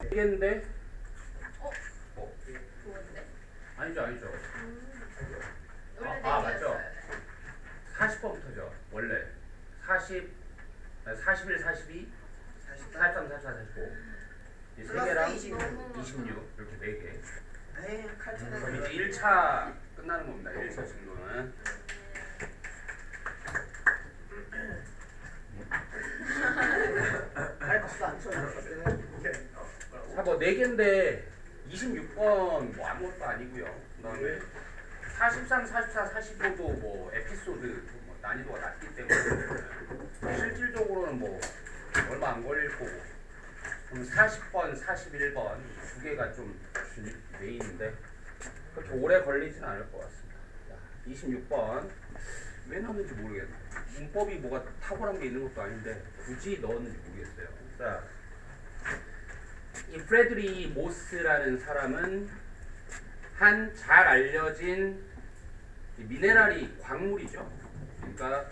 되겠는데? 좋은데? 아니죠. 원래 맞죠. 40번부터죠. 원래 40, 41, 42, 43, 44, 45. 이 세 개랑 26 이렇게 4개. 그럼 이제 1차 끝나는 겁니다. 1차 진도는. 자, 뭐 4개인데 26번 뭐 아무것도 아니고요. 그다음에 43, 44, 45도 뭐 에피소드 뭐 난이도가 낮기 때문에 실질적으로는 뭐 얼마 안 걸릴 거고. 그럼 40번, 41번 두 개가 좀 메인인데 그렇게 오래 걸리진 않을 것 같습니다. 26번 왜 넣었는지 모르겠네. 문법이 뭐가 탁월한 게 있는 것도 아닌데 굳이 넣었는지 모르겠어요. 자, 이 프레드리 모스라는 사람은 한 잘 알려진 미네랄이 광물이죠. 그러니까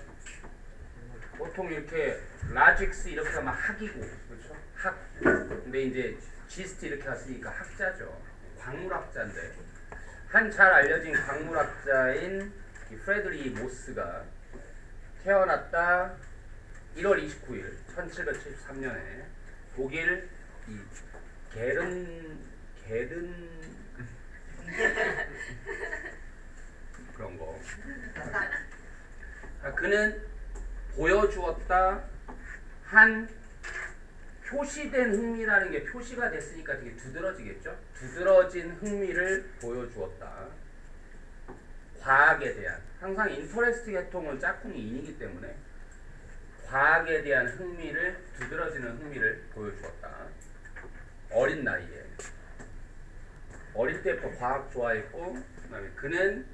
보통 이렇게 라직스 이렇게 하면 학이고, 그렇죠? 학. 근데 이제 지스트 이렇게 갔으니까 학자죠. 광물학자인데 한 잘 알려진 광물학자인 이 프레드리 모스가 태어났다 1월 29일 1773년에 독일 이 게른 그런 거. 그는 보여주었다 한 표시된 흥미라는 게 표시가 됐으니까 되게 두드러지겠죠? 두드러진 흥미를 보여주었다. 과학에 대한 항상 인터레스트 계통은 짝꿍이 인이기 때문에 과학에 대한 흥미를 두드러지는 흥미를 보여주었다. 어린 나이에 어릴 때부터 과학 좋아했고 그다음에 그는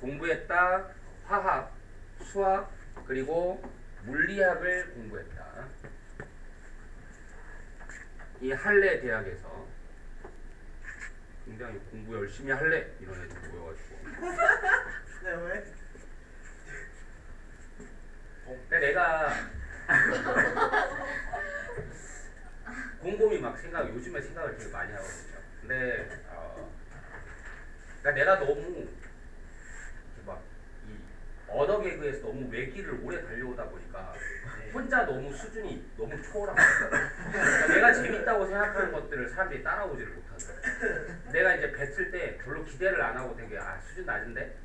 공부했다. 화학, 수학 그리고 물리학을 공부했다. 이 할레 대학에서 굉장히 공부 열심히 할래 이런 애들 모여가지고 네, 왜? 근데 내가 곰곰이 막 요즘에 생각을 되게 많이 하거든요. 근데 그러니까 내가 너무 막 이 언어 개그에서 너무 외길을 오래 달려오다 보니까 혼자 너무 수준이 너무 초월한 거야. 그러니까 내가 재밌다고 생각하는 것들을 사람들이 따라오지를 못하는. 내가 이제 뵀을 때 별로 기대를 안 하고 되게 수준 낮은데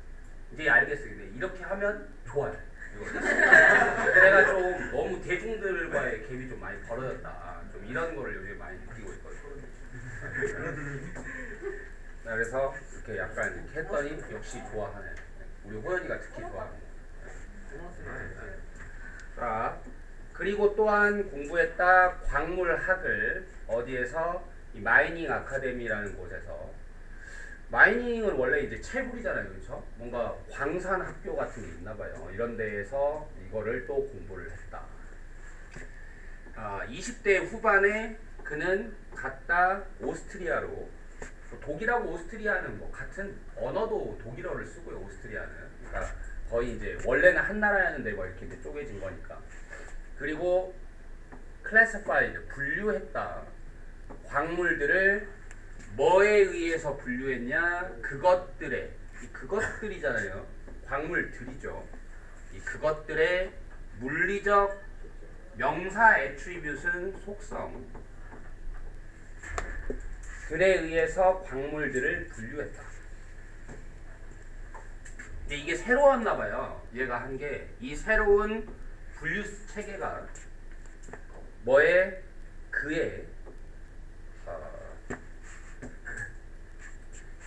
이제 알겠어. 근데 이렇게 하면 좋아요. 근데 내가 좀 너무 대중들과의 갭이 좀 많이 벌어졌다. 좀 이런 거를 요즘 많이 느끼고 있거든요. 그래서 이렇게 약간 이렇게 했더니 역시 좋아하네. 우리 호연이가 특히 좋아하는 거. 자, 그리고 또한 공부했다 광물학을 어디에서 이 마이닝 아카데미라는 곳에서. 마이닝은 원래 이제 채굴이잖아요, 그렇죠? 뭔가 광산 학교 같은 게 있나 봐요. 이런 데에서 이거를 또 공부를 했다. 20대 후반에 그는 갔다 오스트리아로. 독일하고 오스트리아는 뭐 같은 언어도 독일어를 쓰고요, 오스트리아는. 그러니까 거의 이제 원래는 한 나라였는데 뭐 이렇게 이제 쪼개진 거니까. 그리고 classified 분류했다. 광물들을 뭐에 의해서 분류했냐? 그것들의, 이 그것들이잖아요. 광물들이죠. 이 그것들의 물리적 명사 애트리뷰트는 속성 들에 의해서 광물들을 분류했다. 근데 이게 새로웠나 봐요. 얘가 한 게 이 새로운 분류 체계가 뭐에 그에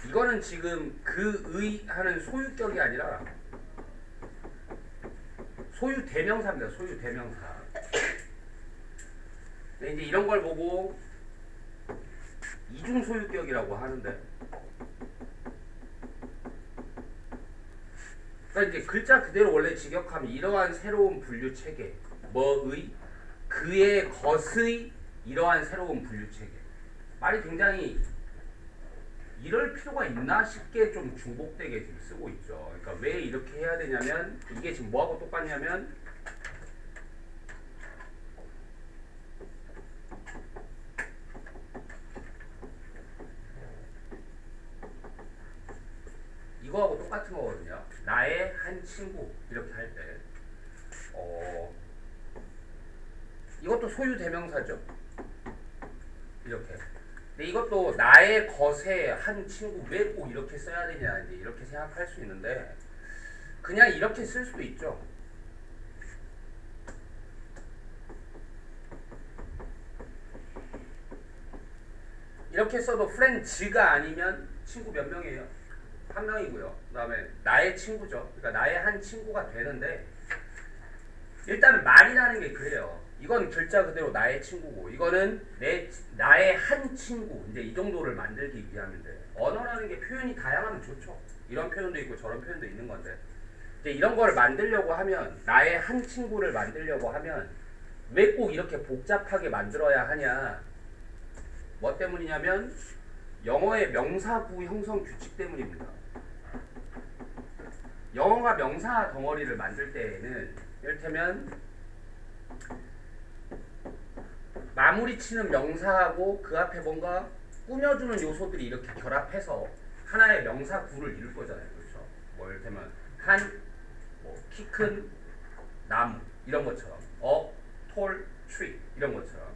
이거는 지금 그의 하는 소유격이 아니라 소유 대명사입니다. 소유 대명사. 근데 이제 이런 걸 보고 이중 소유격이라고 하는데, 그러니까 이제 글자 그대로 원래 직역하면 이러한 새로운 분류 체계, 뭐의, 그의, 것의 이러한 새로운 분류 체계. 말이 굉장히 이럴 필요가 있나 싶게 좀 중복되게 지금 쓰고 있죠. 그러니까 왜 이렇게 해야 되냐면 이게 지금 뭐하고 똑같냐면 똑같은 거거든요. 나의 한 친구 이렇게 할 때 이것도 소유 대명사죠. 이렇게. 근데 이것도 나의 것의 한 친구 왜 꼭 이렇게 써야 되냐 이제 이렇게 생각할 수 있는데 그냥 이렇게 쓸 수도 있죠. 이렇게 써도 프렌즈가 아니면 친구 몇 명이에요? 한 명이고요. 그 다음에 나의 친구죠. 그러니까 나의 한 친구가 되는데 일단은 말이라는 게 그래요. 이건 글자 그대로 나의 친구고 이거는 나의 한 친구 이제 이 정도를 만들기 위함인데 언어라는 게 표현이 다양하면 좋죠. 이런 표현도 있고 저런 표현도 있는 건데 이제 이런 걸 만들려고 하면 나의 한 친구를 만들려고 하면 왜 꼭 이렇게 복잡하게 만들어야 하냐 뭐 때문이냐면 영어의 명사구 형성 규칙 때문입니다. 영어가 명사 덩어리를 만들 때에는 이를테면 마무리 치는 명사하고 그 앞에 뭔가 꾸며주는 요소들이 이렇게 결합해서 하나의 명사구를 이룰 거잖아요. 그렇죠? 뭐 이를테면 키 큰 나무 이런 것처럼 tall tree 이런 것처럼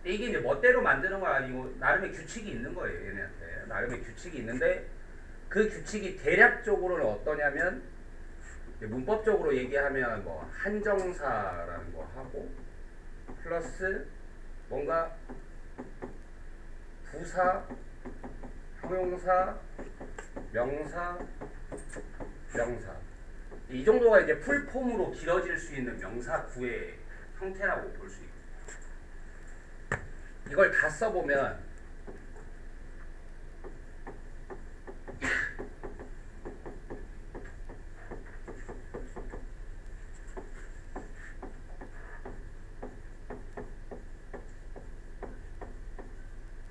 근데 이게 이제 멋대로 만드는 거 아니고 나름의 규칙이 있는 거예요. 얘네한테 나름의 규칙이 있는데 그 규칙이 대략적으로는 어떠냐면 문법적으로 얘기하면 뭐 한정사라는 거 하고 플러스 뭔가 부사, 형용사, 명사, 명사 이 정도가 이제 풀폼으로 길어질 수 있는 명사구의 형태라고 볼 수 있고 이걸 다 써보면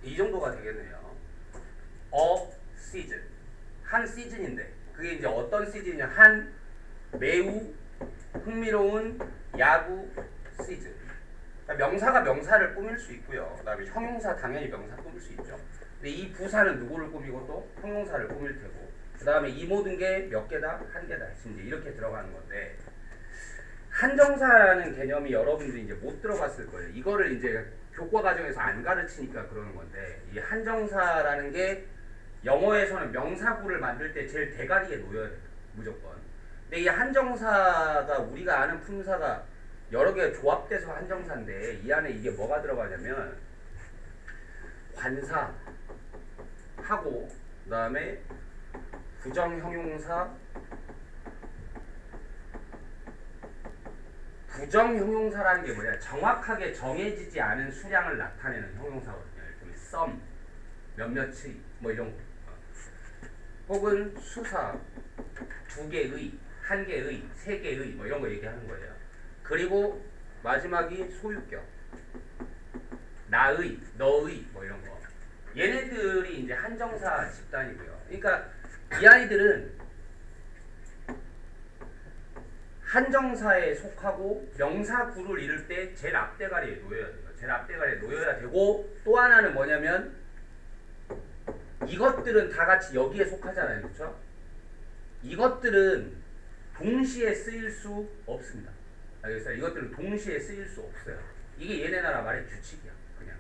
이 정도가 되겠네요. A season. 한 시즌인데 그게 이제 어떤 시즌이냐 한 매우 흥미로운 야구 시즌. 그러니까 명사가 명사를 꾸밀 수 있고요. 그 다음에 형용사 당연히 명사 꾸밀 수 있죠. 근데 이 부사는 누구를 꾸미고 또 형용사를 꾸밀 테고 그 다음에 이 모든 게 몇 개다? 한 개다. 이제 이렇게 들어가는 건데 한정사라는 개념이 여러분들이 이제 못 들어봤을 거예요. 이거를 이제 교과 과정에서 안 가르치니까 그러는 건데 이 한정사라는 게 영어에서는 명사구를 만들 때 제일 대가리에 놓여야 돼요. 무조건. 근데 이 한정사가 우리가 아는 품사가 여러 개 조합돼서 한정사인데 이 안에 이게 뭐가 들어가냐면 관사 하고 그 다음에 부정형용사 부정형용사라는 게 뭐냐 정확하게 정해지지 않은 수량을 나타내는 형용사거든요. 예를 들면 some, 몇몇의 뭐 이런 거 혹은 수사, 두 개의, 한 개의, 세 개의 뭐 이런 거 얘기하는 거예요. 그리고 마지막이 소유격 나의, 너의 뭐 이런 거 얘네들이 이제 한정사 집단이고요. 그러니까 이 아이들은 한정사에 속하고 명사구를 이룰 때 제일 앞대가리에 놓여야 돼요. 제일 앞대가리에 놓여야 되고 또 하나는 뭐냐면 이것들은 다 같이 여기에 속하잖아요. 그렇죠? 이것들은 동시에 쓰일 수 없습니다. 알겠어요? 이것들은 동시에 쓰일 수 없어요. 이게 얘네 나라 말의 규칙이야. 그냥.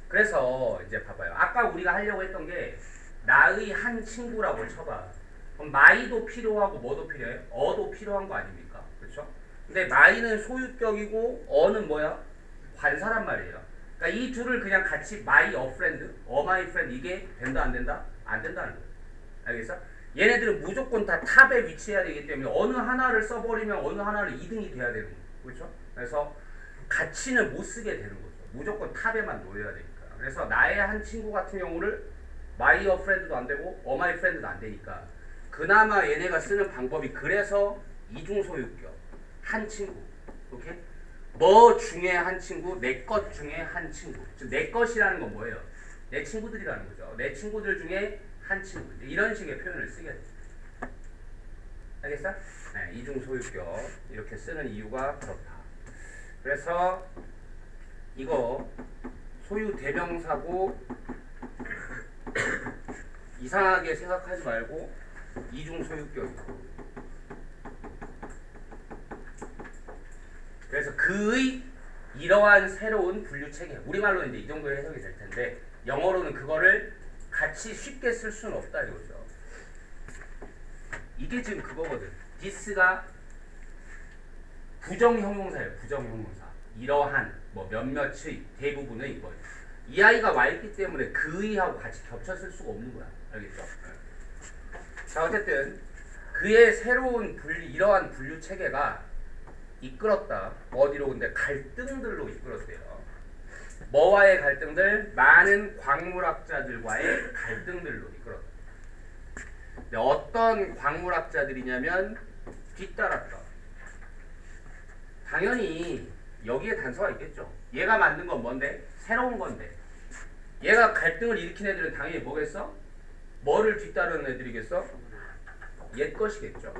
그래서 이제 봐봐요. 아까 우리가 하려고 했던 게 나의 한 친구라고 쳐봐. 그럼 마이도 필요하고 뭐도 필요해? 어도 필요한 거 아닙니까? 그렇죠? 근데 마이는 소유격이고 어는 뭐야? 관사란 말이에요. 그러니까 이 둘을 그냥 같이 my a friend, my friend 이게 된다 안 된다? 안 된다는 거예요. 알겠어? 얘네들은 무조건 다 탑에 위치해야 되기 때문에 어느 하나를 써버리면 어느 하나를 2등이 돼야 되는 거예요. 그렇죠? 그래서 같이는 못 쓰게 되는 거죠. 무조건 탑에만 놓여야 되니까. 그래서 나의 한 친구 같은 경우를 my a friend도 안 되고 my friend도 안 되니까 그나마 얘네가 쓰는 방법이 그래서 이중소유격 한 친구. 오케이? 뭐 중에 한 친구, 내 것 중에 한 친구. 즉 내 것이라는 건 뭐예요? 내 친구들이라는 거죠. 내 친구들 중에 한 친구. 이런 식의 표현을 쓰게 돼요. 알겠어? 네, 이중소유격 이렇게 쓰는 이유가 그렇다. 그래서 이거 소유 대명사고 이상하게 생각하지 말고 이중 소유격이고. 그래서 그의 이러한 새로운 분류 체계, 우리말로는 이제 이 정도 해석이 될 텐데 영어로는 그거를 같이 쉽게 쓸 수는 없다 이거죠. 이게 지금 그거거든. this가 부정형용사예요. 부정형용사. 이러한 뭐 몇몇의 대부분의 이거예요. 이 아이가 와 있기 때문에 그의하고 같이 겹쳐 쓸 수가 없는 거야. 알겠죠? 자, 어쨌든 그의 새로운 이러한 분류 체계가 이끌었다. 어디로? 근데 갈등들로 이끌었대요. 뭐와의 갈등들? 많은 광물학자들과의 갈등들로 이끌었다. 근데 어떤 광물학자들이냐면 뒤따랐다. 당연히 여기에 단서가 있겠죠. 얘가 만든 건 뭔데? 새로운 건데. 얘가 갈등을 일으킨 애들은 당연히 뭐겠어? 뭐를 뒤따르는 애들이겠어? 옛 것이겠죠.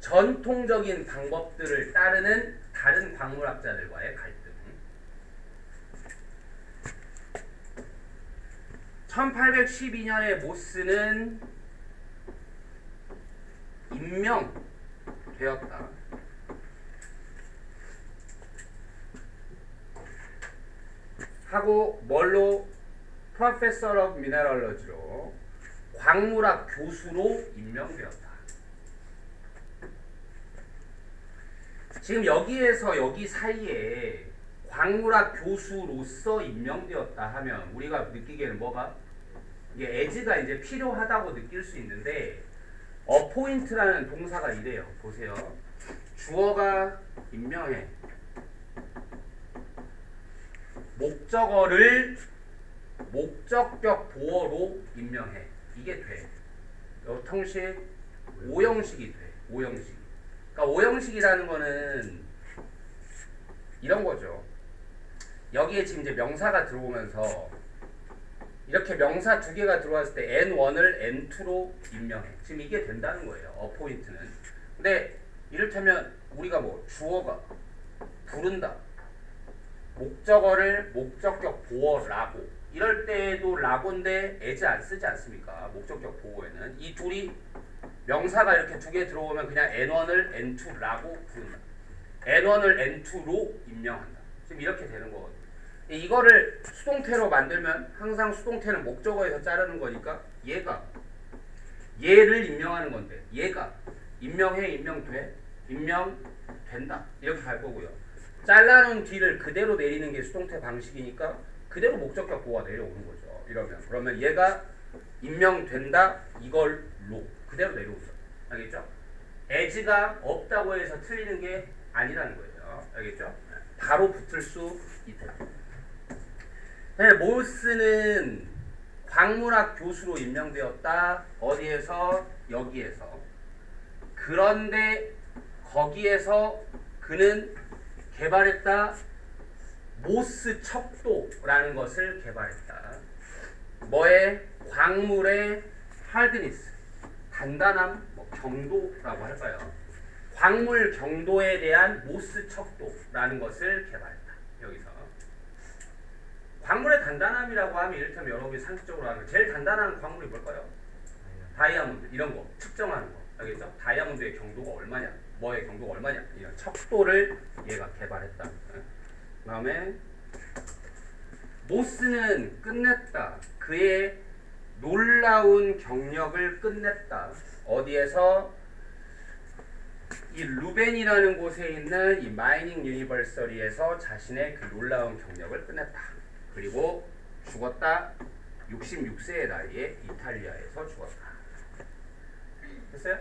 전통적인 방법들을 따르는 다른 광물학자들과의 갈등. 1812년에 모스는 임명되었다. 하고 뭘로? Professor of Mineralogy로 광물학 교수로 임명되었다. 지금 여기에서 여기 사이에 광물학 교수로서 임명되었다 하면 우리가 느끼기에는 뭐가? 이게 as가 이제 필요하다고 느낄 수 있는데 appoint라는 동사가 이래요. 보세요. 주어가 임명해. 목적어를 목적격 보어로 임명해. 이게 돼. 통식 오형식이 돼. 오형식. 그러니까 오형식이라는 거는 이런 거죠. 여기에 지금 이제 명사가 들어오면서 이렇게 명사 두 개가 들어왔을 때 N1을 N2로 임명해. 지금 이게 된다는 거예요. 어포인트는. 근데 이를테면 우리가 뭐 주어가 부른다. 목적어를 목적격 보어라고. 이럴 때에도 라고인데 as 안 쓰지 않습니까? 목적격 보어에는. 이 둘이 명사가 이렇게 두 개 들어오면 그냥 N1을 N2라고 부른다. N1을 N2로 임명한다. 지금 이렇게 되는 거거든요. 이거를 수동태로 만들면 항상 수동태는 목적어에서 자르는 거니까 얘를 임명하는 건데 얘가 임명해, 임명돼, 임명된다 이렇게 갈 거고요. 잘라놓은 뒤를 그대로 내리는 게 수동태 방식이니까 그대로 목적격 보호가 내려오는 거죠. 그러면 얘가 임명된다 이걸로 그대로 내려오죠. 알겠죠? as가 없다고 해서 틀리는 게 아니라는 거예요. 알겠죠? 바로 붙을 수 있다. 네, 모스는 광물학 교수로 임명되었다. 어디에서? 여기에서. 그런데 거기에서 그는 개발했다. 모스 척도라는 것을 개발했다. 뭐의? 광물의 하드니스, 단단함, 뭐 경도라고 할까요? 광물 경도에 대한 모스 척도라는 것을 개발했다. 여기서 광물의 단단함이라고 하면 이를테면 여러분이 상식적으로 하는 제일 단단한 광물이 뭘까요? 다이아몬드 이런 거 측정하는 거 알겠죠? 다이아몬드의 경도가 얼마냐, 뭐의 경도가 얼마냐 이런 척도를 얘가 개발했다. 그 다음에 모스는 끝냈다. 그의 놀라운 경력을 끝냈다. 어디에서? 이 루벤이라는 곳에 있는 이 마이닝 유니버시티에서 자신의 그 놀라운 경력을 끝냈다. 그리고 죽었다. 66세의 나이에 이탈리아에서 죽었다. 됐어요?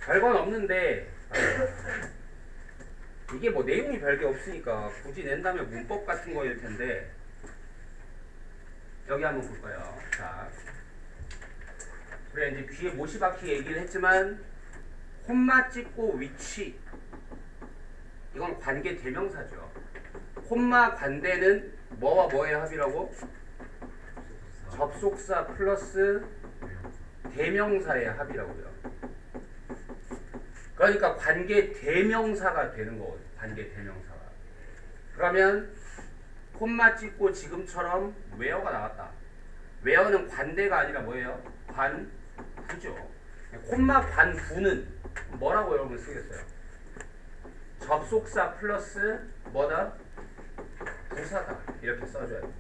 별건 없는데 이게 뭐 내용이 별게 없으니까 굳이 낸다면 문법 같은 거일 텐데 여기 한번 볼까요? 자, 그래 이제 귀에 못이 박히 얘기를 했지만 콤마 찍고 위치 이건 관계 대명사죠. 콤마 관대는 뭐와 뭐의 합이라고? 접속사 플러스 대명사의 합이라고요. 그러니까 관계 대명사가 되는 거거든요. 관계 대명사가. 그러면 콤마 찍고 지금처럼 where가 나왔다. where는 관대가 아니라 뭐예요? 관부죠. 콤마 관부는 뭐라고 여러분 쓰겠어요? 접속사 플러스 뭐다? 부사다. 이렇게 써줘야 돼요.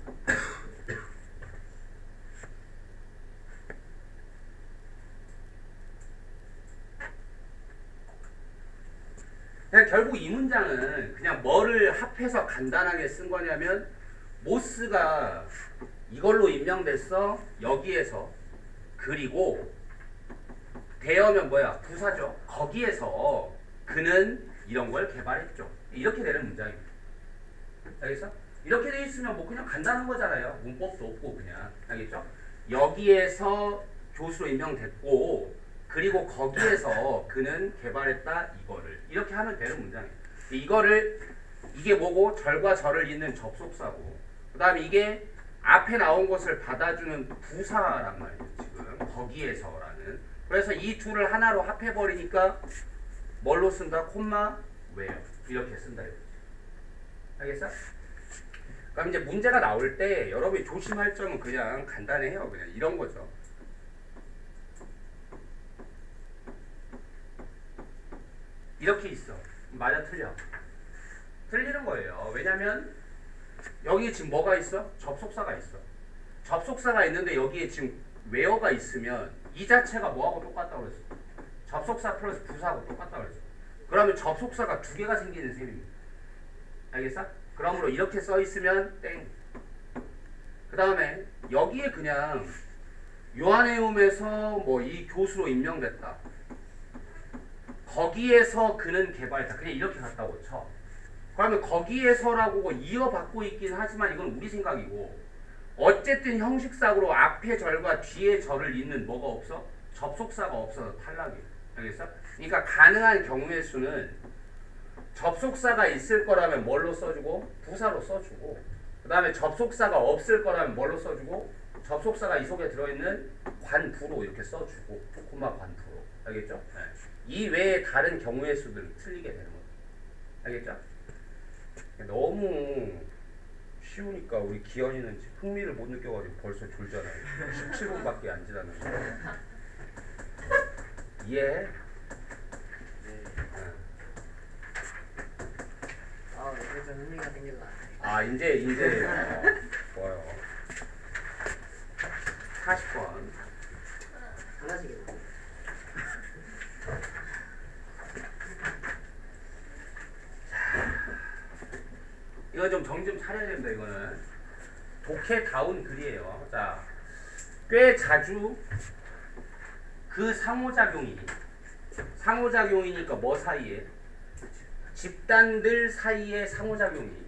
그냥 결국 이 문장은 그냥 뭐를 합해서 간단하게 쓴 거냐면 모스가 이걸로 임명됐어. 여기에서. 그리고 대어면 뭐야? 부사죠. 거기에서 그는 이런 걸 개발했죠. 이렇게 되는 문장입니다. 알겠어? 이렇게 돼 있으면 뭐 그냥 간단한 거잖아요. 문법도 없고 그냥. 알겠죠? 여기에서 교수로 임명됐고 그리고 거기에서 그는 개발했다 이거를 이렇게 하면 되는 문장이에요. 이거를 이게 뭐고 절과 절을 잇는 접속사고 그 다음에 이게 앞에 나온 것을 받아주는 부사란 말이에요. 지금 거기에서라는. 그래서 이 둘을 하나로 합해버리니까 뭘로 쓴다? 콤마 where 이렇게 쓴다 이거지. 알겠어? 그럼 이제 문제가 나올 때 여러분이 조심할 점은 그냥 간단해요. 그냥 이런 거죠. 이렇게 있어. 맞아 틀려? 틀리는 거예요. 왜냐면 여기 지금 뭐가 있어? 접속사가 있어. 접속사가 있는데 여기에 지금 where가 있으면 이 자체가 뭐하고 똑같다고 그랬어? 접속사 플러스 부사하고 똑같다고 그랬어. 그러면 접속사가 두 개가 생기는 셈입니다. 알겠어? 그러므로 이렇게 써 있으면 땡. 그 다음에 여기에 그냥 요한네움에서 뭐 이 교수로 임명됐다. 거기에서 그는 개발했다. 그냥 이렇게 갔다고 쳐. 그러면 거기에서라고 이어받고 있긴 하지만 이건 우리 생각이고 어쨌든 형식상으로 앞에 절과 뒤에 절을 잇는 뭐가 없어? 접속사가 없어서 탈락이에요. 알겠어? 그러니까 가능한 경우의 수는 접속사가 있을 거라면 뭘로 써주고? 부사로 써주고 그 다음에 접속사가 없을 거라면 뭘로 써주고? 접속사가 이 속에 들어있는 관부로 이렇게 써주고 콤마 관부로. 알겠죠? 네. 이 외에 다른 경우의 수들은 틀리게 되는 거예요. 알겠죠? 너무 쉬우니까 우리 기현이는 흥미를 못 느껴가지고 벌써 졸잖아요. 17분밖에 안 지났는데. 이해해? 네. 아, 이제 좀 흥미가 생길라. 아 이제 좋아요. 40번. 하나씩이나. 이거 좀 정신 좀 차려야 됩니다. 이거는 독해다운 글이에요. 자, 꽤 자주 그 상호작용이니까 뭐 사이에? 집단들 사이의 상호작용이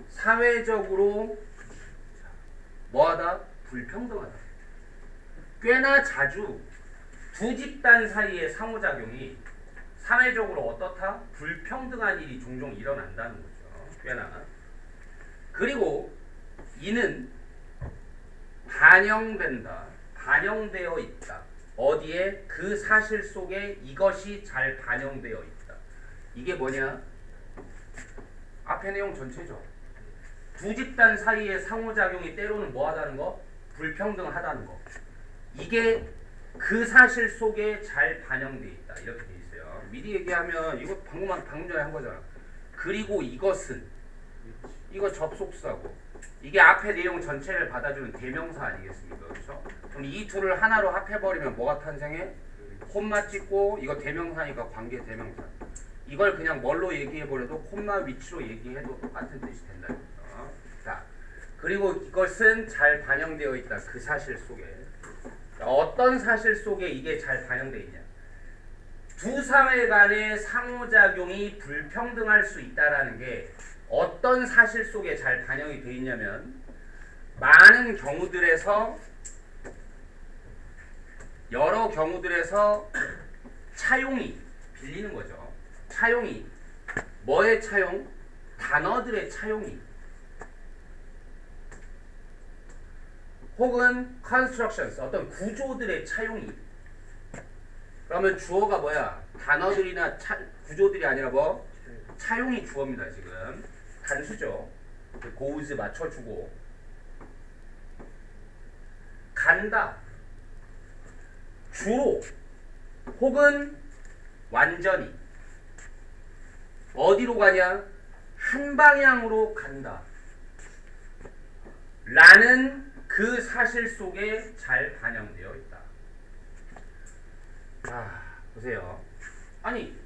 사회적으로 뭐하다? 불평등하다. 꽤나 자주 두 집단 사이의 상호작용이 사회적으로 어떻다? 불평등한 일이 종종 일어난다는 거죠. 꽤나. 그리고 이는 반영되어 있다. 어디에? 그 사실 속에 이것이 잘 반영되어 있다. 이게 뭐냐? 앞에 내용 전체죠. 두 집단 사이의 상호작용이 때로는 뭐하다는 거? 불평등하다는 거. 이게 그 사실 속에 잘 반영되어 있다. 이렇게 돼 있어요. 미리 얘기하면 이거 방금 전에 한 거잖아. 그리고 이것은 이거 접속사고 이게 앞에 내용 전체를 받아주는 대명사 아니겠습니까? 그렇죠? 그럼 이 둘을 하나로 합해버리면 뭐가 탄생해? 콤마 찍고 이거 대명사니까 관계 대명사. 이걸 그냥 뭘로 얘기해버려도 콤마 위치로 얘기해도 똑같은 뜻이 된다. 자, 그리고 이것은 잘 반영되어 있다. 그 사실 속에. 어떤 사실 속에 이게 잘 반영되어 있냐? 두 사회 간의 상호작용이 불평등할 수 있다라는 게 어떤 사실 속에 잘 반영이 되어 있냐면 많은 경우들에서 여러 경우들에서 차용이 빌리는 거죠. 차용이 뭐의 차용? 단어들의 차용이 혹은 constructions 어떤 구조들의 차용이 그러면 주어가 뭐야? 단어들이나 구조들이 아니라 뭐? 차용이 주어입니다. 지금 단수죠. 고우즈 맞춰주고 간다, 주로 혹은 완전히 어디로 가냐? 한 방향으로 간다 라는 그 사실 속에 잘 반영되어 있다. 자, 보세요. 아니,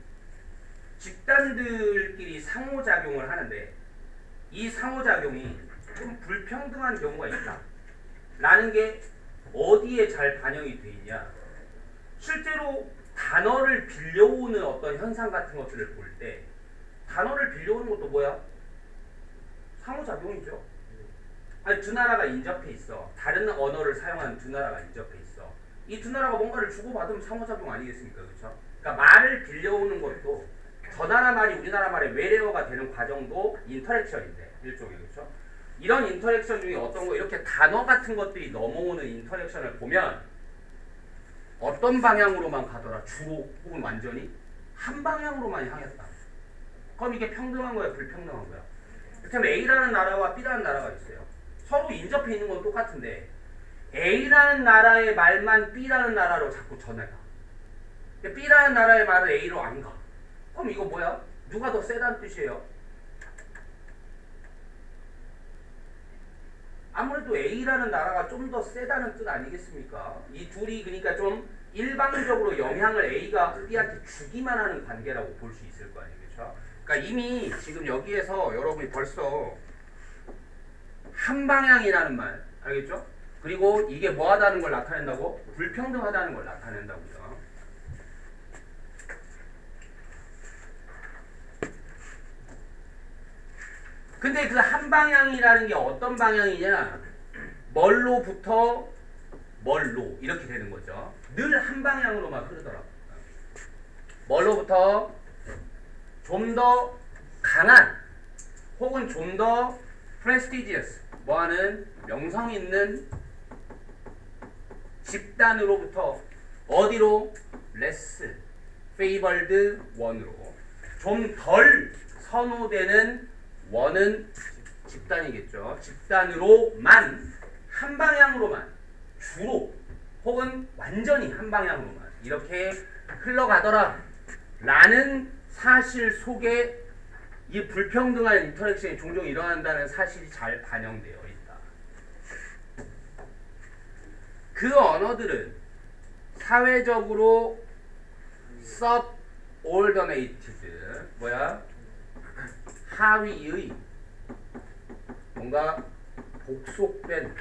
집단들끼리 상호작용을 하는데 이 상호작용이 좀 불평등한 경우가 있다 라는 게 어디에 잘 반영이 돼 있냐? 실제로 단어를 빌려오는 어떤 현상 같은 것들을 볼 때 단어를 빌려오는 것도 뭐야? 상호작용이죠. 아니, 두 나라가 인접해 있어. 다른 언어를 사용하는 두 나라가 인접해 있어. 이 두 나라가 뭔가를 주고받으면 상호작용 아니겠습니까? 그렇죠? 그러니까 말을 빌려오는 것도 저 나라 말이 우리나라 말의 외래어가 되는 과정도 인터랙션인데 일종의, 그렇죠? 이런 인터랙션 중에 어떤 거 이렇게 단어 같은 것들이 넘어오는 인터랙션을 보면 어떤 방향으로만 가더라? 주로 혹은 완전히 한 방향으로만 향했다. 그럼 이게 평등한 거야, 불평등한 거야? 그럼 A라는 나라와 B라는 나라가 있어요. 서로 인접해 있는 건 똑같은데 A라는 나라의 말만 B라는 나라로 자꾸 전해가. B라는 나라의 말을 A로 안 가. 그럼 이거 뭐야? 누가 더 세다는 뜻이에요? 아무래도 A라는 나라가 좀 더 세다는 뜻 아니겠습니까? 이 둘이 그러니까 좀 일방적으로 영향을 A가 B한테 주기만 하는 관계라고 볼 수 있을 거 아니에요, 그렇죠? 그러니까 이미 지금 여기에서 여러분이 벌써 한 방향이라는 말, 알겠죠? 그리고 이게 뭐하다는 걸 나타낸다고? 불평등하다는 걸 나타낸다고요. 근데 그 한 방향이라는 게 어떤 방향이냐? 뭘로부터 뭘로 이렇게 되는 거죠. 늘 한 방향으로만 흐르더라고요. 뭘로부터 좀 더 강한 혹은 좀 더 prestigious 뭐하는 명성 있는 집단으로부터 어디로? less favored one으로 좀 덜 선호되는 원은 집단이겠죠. 집단으로만 한 방향으로만 주로 혹은 완전히 한 방향으로만 이렇게 흘러가더라 라는 사실 속에 이 불평등한 인터랙션이 종종 일어난다는 사실이 잘 반영되어 있다. 그 언어들은 사회적으로 subordinated 뭐야? 하위의 뭔가 복속된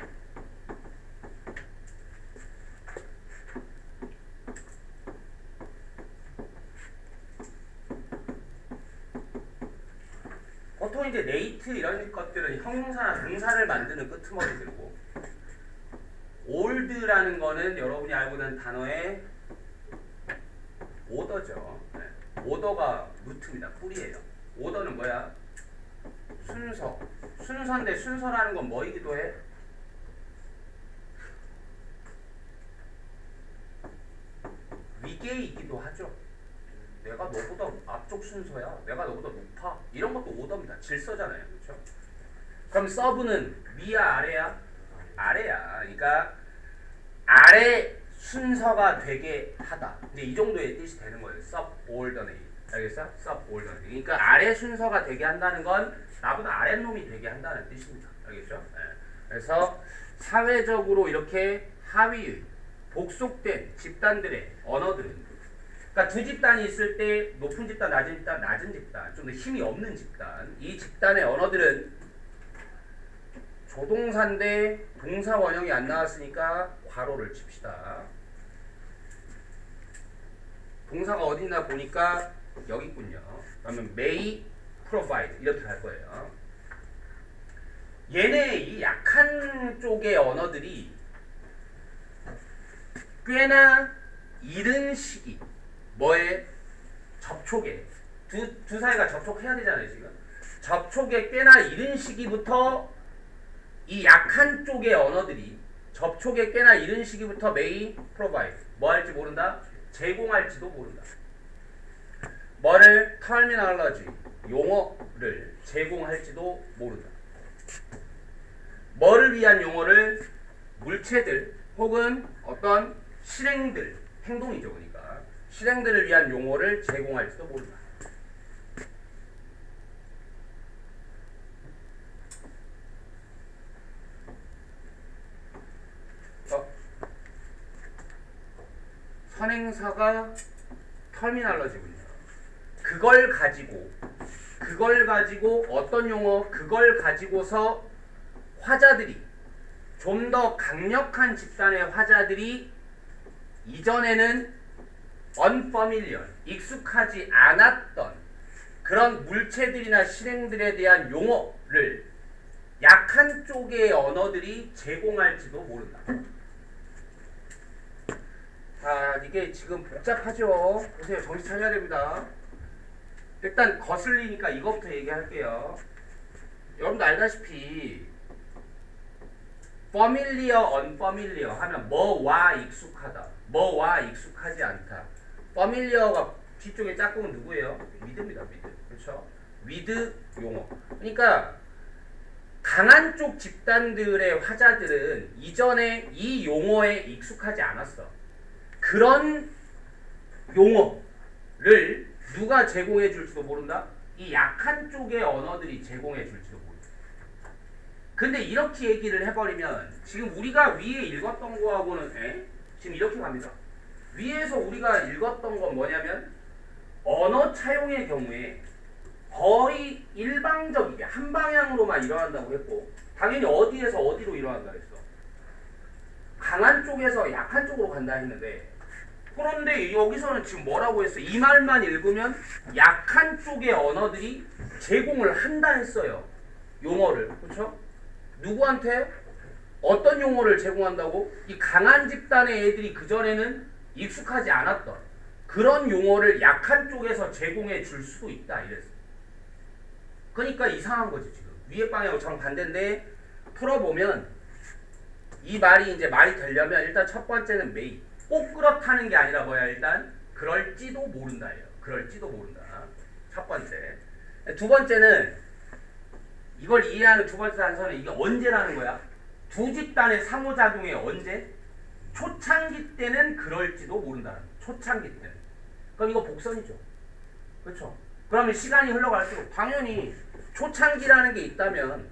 보통 이제 네이트 이런 것들은 형용사나 동사를 만드는 끄트머리들고 올드라는 거는 여러분이 알고 있는 단어의 오더죠. 네. 오더가 루트입니다. 뿌리예요. 오더는 뭐야? 순서. 순서인데 순서라는 건 뭐이기도 해? 위계에 있기도 하죠. 내가 너보다 앞쪽 순서야. 내가 너보다 높아. 이런 것도 오더입니다. 질서잖아요. 그렇죠? 그럼 서브는 위야 아래야? 아래야. 그러니까 아래 순서가 되게 하다. 이제 이 정도의 뜻이 되는 거예요. subordinate. 알겠어? subordinate. 그러니까 아래 순서가 되게 한다는 건 나보다 아랫놈이 되게 한다는 뜻입니다. 알겠죠? 네. 그래서 사회적으로 이렇게 하위의 복속된 집단들의 언어들은 그러니까 두 집단이 있을 때 높은 집단, 낮은 집단, 낮은 집단, 좀 더 힘이 없는 집단 이 집단의 언어들은 조동사인데 동사 원형이 안 나왔으니까 괄호를 칩시다. 동사가 어디 있나 보니까 여기 있군요. 그러면 may provide 이렇게 할 거예요. 얘네 이 약한 쪽의 언어들이 꽤나 이른 시기 뭐에 접촉에 두 사이가 접촉해야 되잖아요. 지금 접촉에 꽤나 이른 시기부터 이 약한 쪽의 언어들이 접촉에 꽤나 이른 시기부터 may provide 뭐 할지 모른다? 제공할지도 모른다. 뭐를 terminology 용어를 제공할지도 모른다. 뭐를 위한 용어를 물체들 혹은 어떤 실행들, 행동이죠. 그러니까 실행들을 위한 용어를 제공할지도 모른다. 선행사가 터미널러지군요. 그걸 가지고 어떤 용어, 그걸 가지고서 화자들이 좀 더 강력한 집단의 화자들이 이전에는 unfamiliar, 익숙하지 않았던 그런 물체들이나 실행들에 대한 용어를 약한 쪽의 언어들이 제공할지도 모른다. 자, 이게 지금 복잡하죠? 보세요. 정신 차려야 됩니다. 일단 거슬리니까 이것부터 얘기할게요. 여러분도 알다시피 familiar, unfamiliar 하면 뭐와 익숙하다, 뭐와 익숙하지 않다. familiar가 뒤쪽에 짝꿍은 누구예요? with입니다. with. 그렇죠? with 용어. 그러니까 강한 쪽 집단들의 화자들은 이전에 이 용어에 익숙하지 않았어. 그런 용어를 누가 제공해 줄지도 모른다? 이 약한 쪽의 언어들이 제공해 줄지도 모른다. 근데 이렇게 얘기를 해버리면 지금 우리가 위에 읽었던 거하고는 지금 이렇게 갑니다. 위에서 우리가 읽었던 건 뭐냐면 언어 차용의 경우에 거의 일방적이게 한 방향으로만 일어난다고 했고 당연히 어디에서 어디로 일어난다 했어. 강한 쪽에서 약한 쪽으로 간다 했는데 그런데 여기서는 지금 뭐라고 했어? 이 말만 읽으면 약한 쪽의 언어들이 제공을 한다 했어요. 용어를. 그렇죠? 누구한테? 어떤 용어를 제공한다고? 이 강한 집단의 애들이 그전에는 익숙하지 않았던 그런 용어를 약한 쪽에서 제공해 줄 수도 있다 이랬어. 그러니까 이상한 거지 지금. 위에 방향은 정반대인데 풀어보면 이 말이 이제 말이 되려면 일단 첫 번째는 may. 꼭 그렇다는 게 아니라 뭐야? 일단 그럴지도 모른다예요. 그럴지도 모른다. 첫 번째. 두 번째는 이걸 이해하는 두 번째 단서는 이게 언제라는 거야? 두 집단의 상호작용에 언제? 초창기 때는 그럴지도 모른다는 거야. 초창기 때는. 그럼 이거 복선이죠. 그렇죠? 그러면 시간이 흘러갈수록 당연히 초창기라는 게 있다면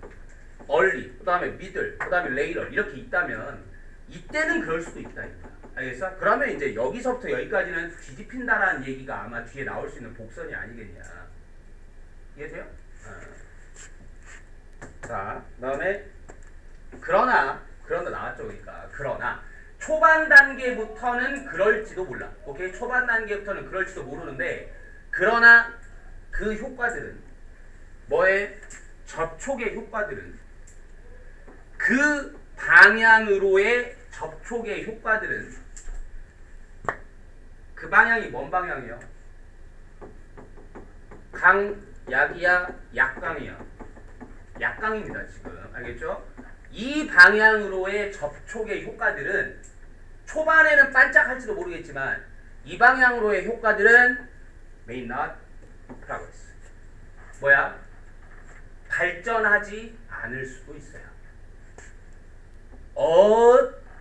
early, 그 다음에 middle, 그 다음에 later 이렇게 있다면 이때는 그럴 수도 있다. 알겠어? 그러면 이제 여기서부터 여기까지는 뒤집힌다라는 얘기가 아마 뒤에 나올 수 있는 복선이 아니겠냐. 이해돼요? 자, 그 다음에 그러나 나왔죠. 그러니까 그러나 초반 단계부터는 그럴지도 몰라. 오케이? 초반 단계부터는 그럴지도 모르는데 그러나 그 효과들은 뭐의 접촉의 효과들은 그 방향으로의 접촉의 효과들은 그 방향이 뭔 방향이요? 강, 약이야, 약강이야. 약강입니다 지금. 알겠죠? 이 방향으로의 접촉의 효과들은 초반에는 반짝할지도 모르겠지만 이 방향으로의 효과들은 may not progress. 뭐야? 발전하지 않을 수도 있어요.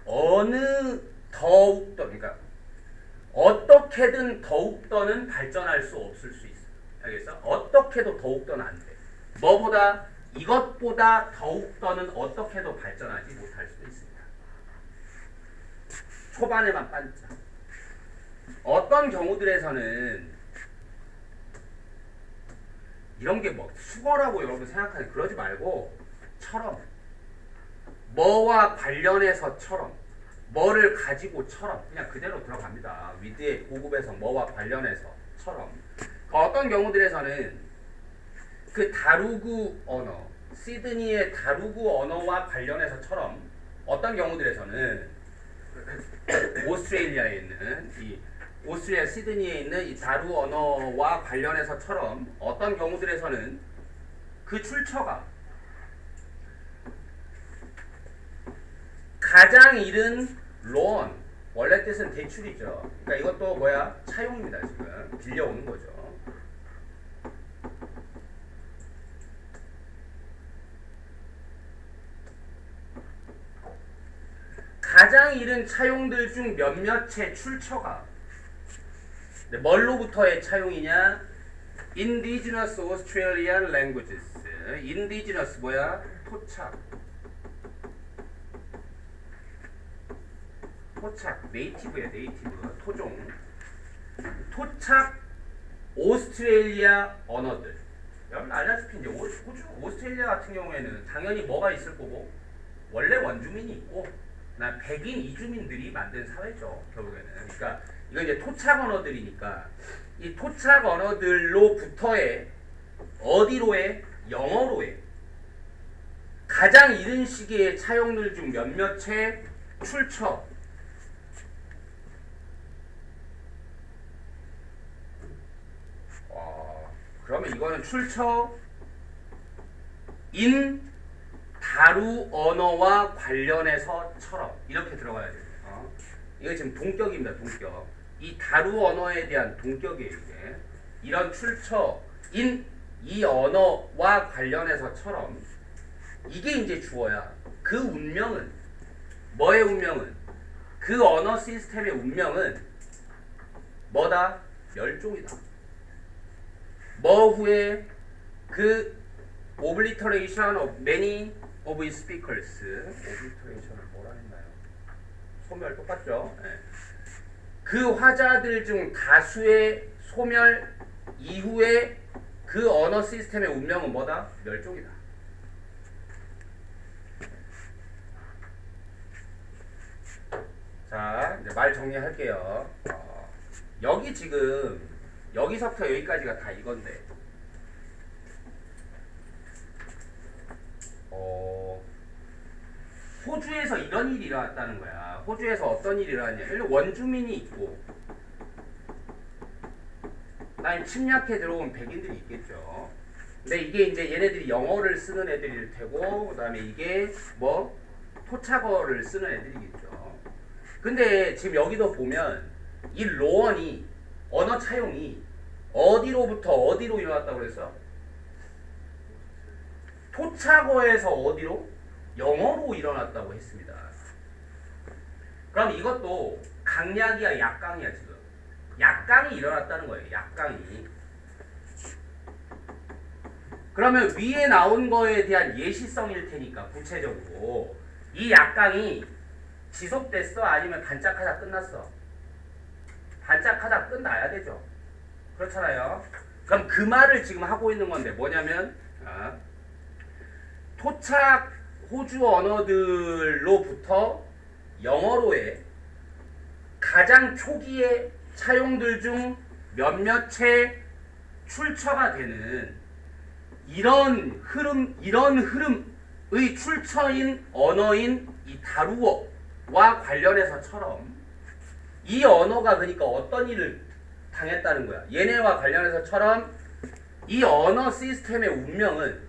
어느 더욱더 그러니까 어떻게든 더욱더는 발전할 수 없을 수 있어. 알겠어? 어떻게도 더욱더는 안 돼. 뭐보다 이것보다 더욱더는 어떻게도 발전하지 못할 수도 있습니다. 초반에만 반짝. 어떤 경우들에서는 이런 게 뭐 수거라고 여러분 생각하지 그러지 말고 처럼 뭐와 관련해서처럼 뭐를 가지고처럼 그냥 그대로 들어갑니다. 위드의 고급에서 뭐와 관련해서처럼 어떤 경우들에서는 그 다루구 언어 시드니의 다루구 언어와 관련해서처럼 어떤 경우들에서는 오스트레일리아에 있는 이 오스트리아 시드니에 있는 이 다루 언어와 관련해서처럼 어떤 경우들에서는 그 출처가 가장 이른 loan 원래 뜻은 대출이죠. 그러니까 이것도 뭐야? 차용입니다. 지금 빌려오는 거죠. 가장 이른 차용들 중 몇몇의 출처가 뭘로부터의 차용이냐? Indigenous Australian Languages. Indigenous 뭐야? 토착. 토착. 네이티브야, 네이티브. 토종. 토착 오스트레일리아 언어들. 여러분 알다시피 이제 호주, 오스트레일리아 같은 경우에는 당연히 뭐가 있을 거고 원래 원주민이 있고 나 백인 이주민들이 만든 사회죠 결국에는. 그러니까 이건 이제 토착 언어들이니까 이 토착 언어들로부터의 어디로의 영어로의 가장 이른 시기의 차용들 중 몇몇의 출처. 그러면 이거는 출처 인 다루 언어와 관련해서처럼 이렇게 들어가야 돼요. 이거 지금 동격입니다. 동격. 이 다루 언어에 대한 동격이에요. 이게. 이런 출처인 이 언어와 관련해서처럼 이게 이제 주어야 그 운명은 뭐의 운명은 그 언어 시스템의 운명은 뭐다? 멸종이다. 뭐 후에 그 obliteration of many of its speakers. obliteration을 뭐라 했나요? 소멸 똑같죠? 네. 그 화자들 중 다수의 소멸 이후에 그 언어 시스템의 운명은 뭐다? 멸종이다. 자, 이제 말 정리할게요. 여기 지금 여기서부터 여기까지가 다 이건데 호주에서 이런 일이 일어났다는 거야. 호주에서 어떤 일이 일어났냐. 원주민이 있고 그다음에 침략해 들어온 백인들이 있겠죠. 근데 이게 이제 얘네들이 영어를 쓰는 애들일 테고 그다음에 이게 뭐 토착어를 쓰는 애들이겠죠. 근데 지금 여기도 보면 이 로언이 언어 차용이 어디로부터 어디로 일어났다고 그랬어? 토착어에서 어디로? 영어로 일어났다고 했습니다. 그럼 이것도 강약이야 약강이야 지금? 약강이 일어났다는 거예요. 약강이. 그러면 위에 나온 거에 대한 예시성일 테니까 구체적으로 이 약강이 지속됐어? 아니면 반짝하다 끝났어? 반짝하다 끝나야 되죠. 그렇잖아요. 그럼 그 말을 지금 하고 있는 건데 뭐냐면 토착 호주 언어들로부터 영어로의 가장 초기의 차용들 중 몇몇의 출처가 되는 이런 흐름의 출처인 언어인 이 다루어와 관련해서처럼 이 언어가 그러니까 어떤 일을 당했다는 거야. 얘네와 관련해서처럼 이 언어 시스템의 운명은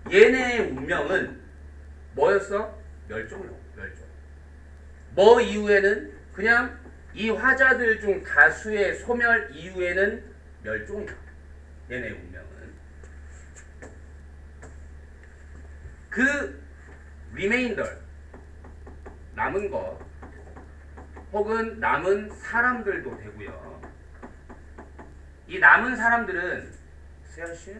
얘네의 운명은 뭐였어? 멸종이요. 멸종. 뭐 이후에는 그냥 이 화자들 중 다수의 소멸 이후에는 멸종이다. 얘네의 운명은. 그 remainder 남은 것 혹은 남은 사람들도 되고요. 이 남은 사람들은 세아씨?